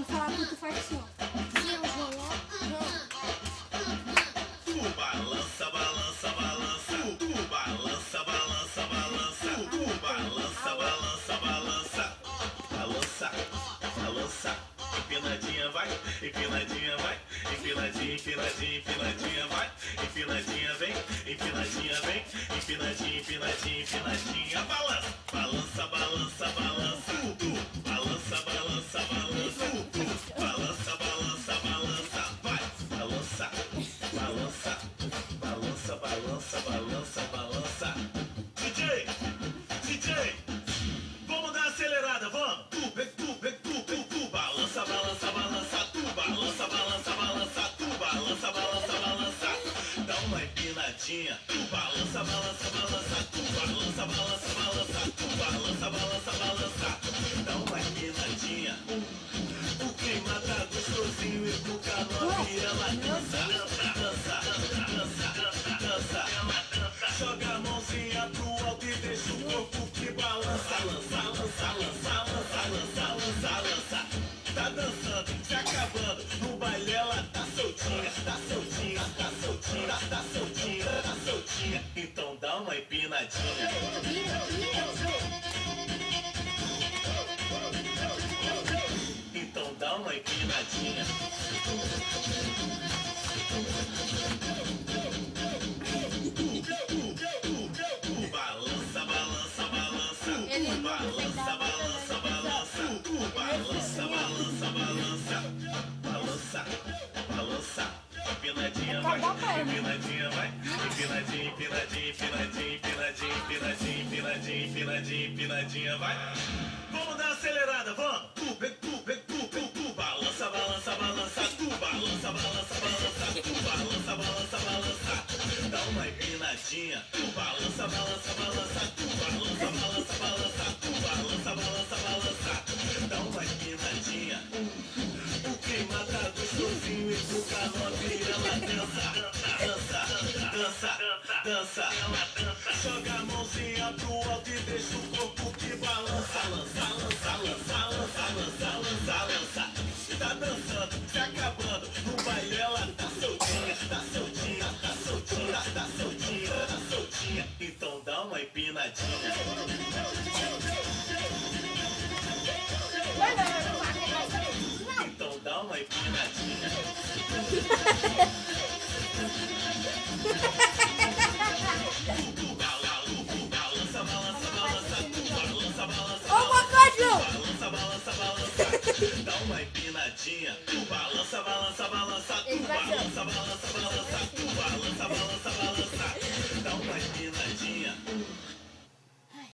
Quando falar tu faz assim, ó. Tu balança, balança, balança. Tu balança, balança, balança. Tu balança, balança, balança. Balança, balança. Empinadinha vai, empinadinha vai. Empinadinha, empinadinha, empinadinha vai. Empinadinha vem, empinadinha vem. Empinadinha, empinadinha, empinadinha. Balança, balança, balança, balança. Tu balança, balança, balança. Tu balança, balança, balança. Vai, balança, balança, balança, balança, balança, balança. DJ, DJ, vamos dar uma acelerada, vamos. Tu, balança, balança, balança. Tu balança, balança, balança. Tu balança, balança, balança. Dá uma empinadinha. Tu balança, balança, balança. Tu balança, balança, balança. Tu balança, balança, balança. Dá uma empinadinha. O clima tá gostosinho e com calor e ela dança, dança, dança, dança. Joga a mãozinha pro alto e deixa o corpo que balança, lança, lança, lança, lança, lança, lança, lança. Tá dançando, se acabando, no baile ela tá soltinha, tá soltinha, tá soltinha, tá soltinha, tá soltinha. Então dá uma empinadinha. Então dá uma empinadinha. Balança, balança, balança. Balança, balança, balança. Balança, balança, balança. Balança, balança. Empinadinha vai, empinadinha vai. Empinadinha, empinadinha, empinadinha, empinadinha, empinadinha, empinadinha, empinadinha, empinadinha vai. Vamos dar uma acelerada, vamos. Tu, balança, balança, balança. Tu balança, balança, balança. Tu balança, balança, balança. Dá uma empinadinha. Tu balança, balança, balança. Tu balança, balança, balança. Tu balança, balança, balança. Dá uma empinadinha. O clima tá gostosinho e pro canote ela dança, dança, dança, dança. Joga a mãozinha pro alto e deixa o corpo que balança, lança, lança, lança, lança, lança, lança, lança. Tá dançando, se acabando, no baile ela tá soltinha, tá soltinha, tá soltinha, tá soltinha, tá soltinha. Então dá uma empinadinha. Então dá uma empinadinha. Balança, balança, balança. Balança, balança, balança, balança, balança. Dá uma empinadinha. Tu balança, balança, balança. Tu balança, balança,